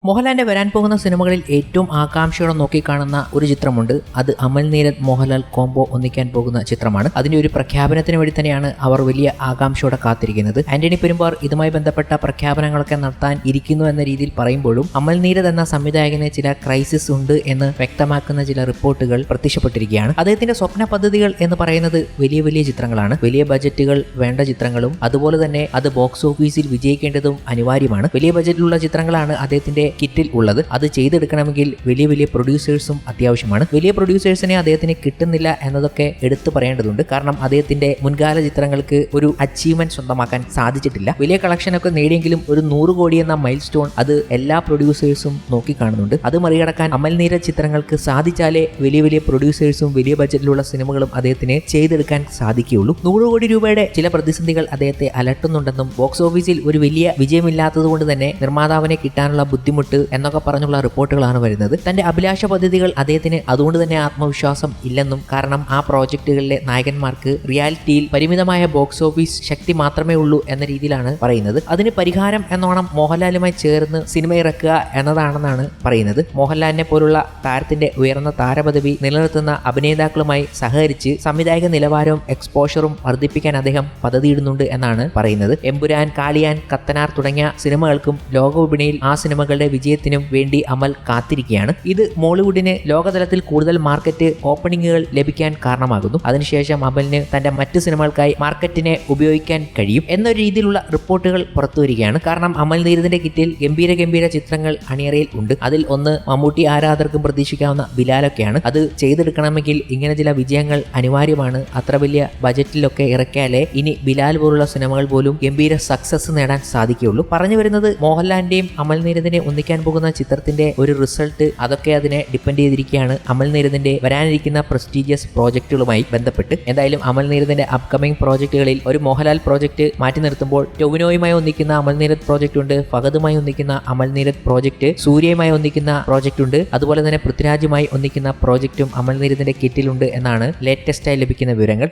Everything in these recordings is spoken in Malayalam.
മോഹൻലാലിന്റെ വരാൻ പോകുന്ന സിനിമകളിൽ ഏറ്റവും ആകാംക്ഷയോടെ നോക്കിക്കാണുന്ന ഒരു ചിത്രമുണ്ട്. അത് അമൽ നീരദ് മോഹൻലാൽ കോംബോ ഒന്നിക്കാൻ പോകുന്ന ചിത്രമാണ്. അതിന്റെ ഒരു പ്രഖ്യാപനത്തിന് വേണ്ടി തന്നെയാണ് അവർ വലിയ ആകാംക്ഷയോടെ കാത്തിരിക്കുന്നത്. ആന്റണി പെരുമ്പാർ ഇതുമായി ബന്ധപ്പെട്ട പ്രഖ്യാപനങ്ങളൊക്കെ നടത്താൻ ഇരിക്കുന്നു എന്ന രീതിയിൽ പറയുമ്പോഴും അമൽ നീരദ് എന്ന സംവിധായകന് ചില ക്രൈസിസ് ഉണ്ട് എന്ന് വ്യക്തമാക്കുന്ന ചില റിപ്പോർട്ടുകൾ പ്രത്യക്ഷപ്പെട്ടിരിക്കുകയാണ്. അദ്ദേഹത്തിന്റെ സ്വപ്ന പദ്ധതികൾ എന്ന് പറയുന്നത് വലിയ വലിയ ചിത്രങ്ങളാണ്. വലിയ ബജറ്റുകൾ വേണ്ട ചിത്രങ്ങളും അതുപോലെ തന്നെ അത് ബോക്സ് ഓഫീസിൽ വിജയിക്കേണ്ടതും അനിവാര്യമാണ്. വലിയ ബജറ്റിലുള്ള ചിത്രങ്ങളാണ് അദ്ദേഹത്തിന്റെ കിറ്റിൽ ഉള്ളത്. അത് ചെയ്തെടുക്കണമെങ്കിൽ വലിയ വലിയ പ്രൊഡ്യൂസേഴ്സും അത്യാവശ്യമാണ്. വലിയ പ്രൊഡ്യൂസേഴ്സിനെ അദ്ദേഹത്തിന് കിട്ടുന്നില്ല എന്നതൊക്കെ എടുത്തു പറയേണ്ടതുണ്ട്. കാരണം അദ്ദേഹത്തിന്റെ മുൻകാല ചിത്രങ്ങൾക്ക് ഒരു അച്ചീവ്മെന്റ് സ്വന്തമാക്കാൻ സാധിച്ചിട്ടില്ല. വലിയ കളക്ഷനൊക്കെ നേടിയെങ്കിലും ഒരു 100 കോടി എന്ന മൈൽ സ്റ്റോൺ അത് എല്ലാ പ്രൊഡ്യൂസേഴ്സും നോക്കിക്കാണുന്നുണ്ട്. അത് മറികടക്കാൻ അമൽ നീരദ് ചിത്രങ്ങൾക്ക് സാധിച്ചാലേ വലിയ വലിയ പ്രൊഡ്യൂസേഴ്സും വലിയ ബജറ്റിലുള്ള സിനിമകളും അദ്ദേഹത്തിന് ചെയ്തെടുക്കാൻ സാധിക്കുകയുള്ളൂ. 100 കോടി രൂപയുടെ ചില പ്രതിസന്ധികൾ അദ്ദേഹത്തെ അലട്ടുന്നുണ്ടെന്നും ബോക്സ് ഓഫീസിൽ ഒരു വലിയ വിജയമില്ലാത്തത് കൊണ്ട് തന്നെ നിർമ്മാതാവിനെ കിട്ടാനുള്ള ബുദ്ധിമുട്ട് എന്നൊക്കെ പറഞ്ഞുള്ള റിപ്പോർട്ടുകളാണ് വരുന്നത്. തന്റെ അഭിലാഷ പദ്ധതികൾ അദ്ദേഹത്തിന് അതുകൊണ്ട് തന്നെ ആത്മവിശ്വാസം ഇല്ലെന്നും, കാരണം ആ പ്രോജക്റ്റുകളിലെ നായകന്മാർക്ക് റിയാലിറ്റിയിൽ പരിമിതമായ ബോക്സ് ഓഫീസ് ശക്തി മാത്രമേ ഉള്ളൂ എന്ന രീതിയിലാണ് പറയുന്നത്. അതിന് പരിഹാരം എന്നോണം മോഹൻലാലുമായി ചേർന്ന് സിനിമ ഇറക്കുക എന്നതാണെന്നാണ് പറയുന്നത്. മോഹൻലാലിനെ പോലുള്ള താരത്തിന്റെ ഉയർന്ന താരപദവി നിലനിർത്തുന്ന അഭിനേതാക്കളുമായി സഹകരിച്ച് സംവിധായക നിലവാരവും എക്സ്പോഷറും വർദ്ധിപ്പിക്കാൻ അദ്ദേഹം പദ്ധതിയിടുന്നുണ്ട് എന്നാണ് പറയുന്നത്. എമ്പുരാൻ, കാളിയാൻ, കത്തനാർ തുടങ്ങിയ സിനിമകൾക്കും ലോകവിപണിയിൽ ആ സിനിമകളുടെ വിജയത്തിനും വേണ്ടി അമൽ കാത്തിരിക്കുകയാണ്. ഇത് മോളിവുഡിന് ലോകതലത്തിൽ കൂടുതൽ മാർക്കറ്റ് ഓപ്പണിങ്ങുകൾ ലഭിക്കാൻ കാരണമാകുന്നു. അതിനുശേഷം അമലിന് തന്റെ മറ്റ് സിനിമകൾക്കായി മാർക്കറ്റിനെ ഉപയോഗിക്കാൻ കഴിയും എന്നൊരു രീതിയിലുള്ള റിപ്പോർട്ടുകൾ പുറത്തുവരികയാണ്. കാരണം അമൽ നീരദിന്റെ കിറ്റിൽ ഗംഭീര ചിത്രങ്ങൾ അണിയറയിൽ ഉണ്ട്. അതിൽ ഒന്ന് മമ്മൂട്ടി ആരാധകർക്കും പ്രതീക്ഷിക്കാവുന്ന ബിലാലൊക്കെയാണ്. അത് ചെയ്തെടുക്കണമെങ്കിൽ ഇങ്ങനെ ചില വിജയങ്ങൾ അനിവാര്യമാണ്. അത്ര വലിയ ബജറ്റിലൊക്കെ ഇറക്കിയാലേ ഇനി ബിലാൽ പോലുള്ള സിനിമകൾ പോലും ഗംഭീര സക്സസ് നേടാൻ സാധിക്കുകയുള്ളൂ. പറഞ്ഞു വരുന്നത് മോഹൻലാലിന്റെയും അമൽ നീരദിനെ ഒന്നിക്കാൻ പോകുന്ന ചിത്രത്തിന്റെ ഒരു റിസൾട്ട് അതൊക്കെ അതിനെ ഡിപ്പെൻഡ് ചെയ്തിരിക്കുകയാണ് അമൽ നീരദിന്റെ വരാനിരിക്കുന്ന പ്രസ്റ്റീജിയസ് പ്രോജക്റ്റുകളുമായി ബന്ധപ്പെട്ട്. എന്തായാലും അമൽ നീരദിന്റെ അപ്കമിംഗ് പ്രോജക്റ്റുകളിൽ ഒരു മോഹൻലാൽ പ്രോജക്റ്റ് മാറ്റി നിർത്തുമ്പോൾ ടൊവിനോയുമായി ഒന്നിക്കുന്ന അമൽ നീരദ് പ്രോജക്റ്റ് ഉണ്ട്, ഫഹദുമായി ഒന്നിക്കുന്ന അമൽ നീരദ് പ്രോജക്റ്റ്, സൂര്യയുമായി ഒന്നിക്കുന്ന പ്രോജക്റ്റ് ഉണ്ട്, അതുപോലെ തന്നെ പൃഥ്വിരാജുമായി ഒന്നിക്കുന്ന പ്രോജക്റ്റും അമൽ നീരദിന്റെ കിറ്റിലുണ്ട് എന്നാണ് ലേറ്റസ്റ്റായി ലഭിക്കുന്ന വിവരങ്ങൾ.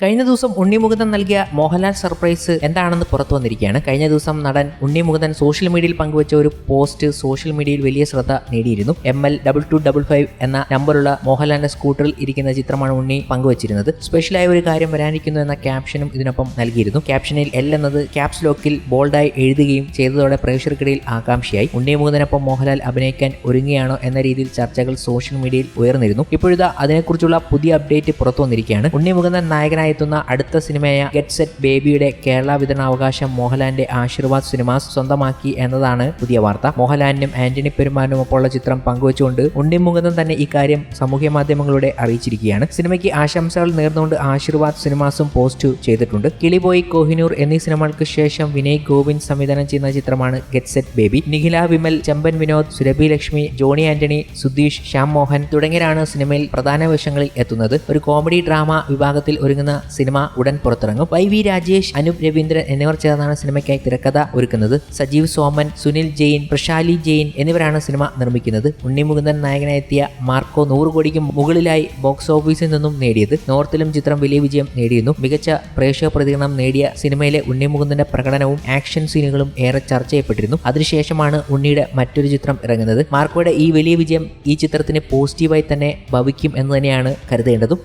കഴിഞ്ഞ ദിവസം ഉണ്ണി മുകുന്ദൻ നൽകിയ മോഹൻലാൽ സർപ്രൈസ് എന്താണെന്ന് പുറത്തു വന്നിരിക്കുകയാണ്. കഴിഞ്ഞ ദിവസം നടൻ ഉണ്ണി മുകുന്ദൻ സോഷ്യൽ മീഡിയയിൽ പങ്കുവച്ച ഒരു പോസ്റ്റ് സോഷ്യൽ മീഡിയയിൽ വലിയ ശ്രദ്ധ നേടിയിരുന്നു. ML2255 എന്ന നമ്പറുള്ള മോഹൻലാലിന്റെ സ്കൂട്ടറിൽ ഇരിക്കുന്ന ചിത്രമാണ് ഉണ്ണി പങ്കുവച്ചിരുന്നത്. സ്പെഷ്യലായ ഒരു കാര്യം വരാനിരിക്കുന്നു എന്ന ക്യാപ്ഷനും ഇതിനൊപ്പം നൽകിയിരുന്നു. ക്യാപ്ഷനിൽ L എന്നത് ക്യാപ്സ് ലോക്കിൽ ബോൾഡായി എഴുതുകയും ചെയ്തതോടെ പ്രേക്ഷകർക്കിടയിൽ ആകാംക്ഷയായി. ഉണ്ണി മുകുന്ദനൊപ്പം മോഹൻലാൽ അഭിനയിക്കാൻ ഒരുങ്ങുകയാണോ എന്ന രീതിയിൽ ചർച്ചകൾ സോഷ്യൽ മീഡിയയിൽ ഉയർന്നിരുന്നു. ഇപ്പോഴിതാ അതിനെക്കുറിച്ചുള്ള പുതിയ അപ്ഡേറ്റ് പുറത്തു വന്നിരിക്കുകയാണ്. ഉണ്ണി മുകുന്ദൻ നായകനായി എത്തുന്ന അടുത്ത സിനിമയായ ഗെറ്റ് സെറ്റ് ബേബിയുടെ കേരള വിതരണാവകാശം മോഹൻലാലിന്റെ ആശീർവാദ് സിനിമാസ് സ്വന്തമാക്കി എന്നതാണ് പുതിയ വാർത്ത. മോഹൻലാലിനും ആന്റണി പെരുമ്പാറിനും ഒപ്പമുള്ള ചിത്രം പങ്കുവച്ചുകൊണ്ട് ഉണ്ണി മുകുന്ദൻ തന്നെ ഇക്കാര്യം സാമൂഹ്യ മാധ്യമങ്ങളുടെ അറിയിച്ചിരിക്കുകയാണ്. സിനിമയ്ക്ക് ആശംസകൾ നേർന്നുകൊണ്ട് ആശീർവാദ് സിനിമാസും പോസ്റ്റ് ചെയ്തിട്ടുണ്ട്. കിളിബോയ്, കോഹിനൂർ എന്നീ സിനിമകൾക്ക് ശേഷം വിനയ് ഗോവിന്ദ് സംവിധാനം ചെയ്യുന്ന ചിത്രമാണ് get set baby. Nikhila Vimal, Chemban Vinod, Surabhi Lakshmi, Johny Antony, Sudheesh, Shyam Mohan തുടങ്ങിയവരാണ് സിനിമയിൽ പ്രധാന വേഷങ്ങളിൽ എത്തുന്നത്. ഒരു കോമഡി ഡ്രാമ വിഭാഗത്തിൽ ഒരുങ്ങുന്ന സിനിമ ഉടൻ പുറത്തിറങ്ങും. YV രാജേഷ്, അനൂപ് രവീന്ദ്രൻ എന്നിവർ ചേർന്നാണ് സിനിമയ്ക്കായി തിരക്കഥ ഒരുക്കുന്നത്. സജീവ് സോമൻ, സുനിൽ ജെയിൻ, പ്രശാലി ജെയിൻ എന്നിവരാണ് സിനിമ നിർമ്മിക്കുന്നത്. ഉണ്ണി മുകുന്ദൻ നായകനായെത്തിയ മാർക്കോ 100 കോടിക്ക് മുകളിലായി ബോക്സ് ഓഫീസിൽ നിന്നും നേടിയത്. നോർത്തിലും ചിത്രം വലിയ വിജയം നേടിയിരുന്നു. മികച്ച പ്രേക്ഷക പ്രതികരണം നേടിയ സിനിമയിലെ ഉണ്ണി മുകുന്ദന്റെ പ്രകടനവും ആക്ഷൻ സീനുകളും ഏറെ ചർച്ച ചെയ്യപ്പെട്ടിരുന്നു. അതിനുശേഷമാണ് ഉണ്ണിയുടെ മറ്റൊരു ചിത്രം ഇറങ്ങുന്നത്. മാർക്കോയുടെ ഈ വലിയ വിജയം ഈ ചിത്രത്തിന് പോസിറ്റീവായി തന്നെ ഭവിക്കും എന്ന് തന്നെയാണ് കരുതേണ്ടതും.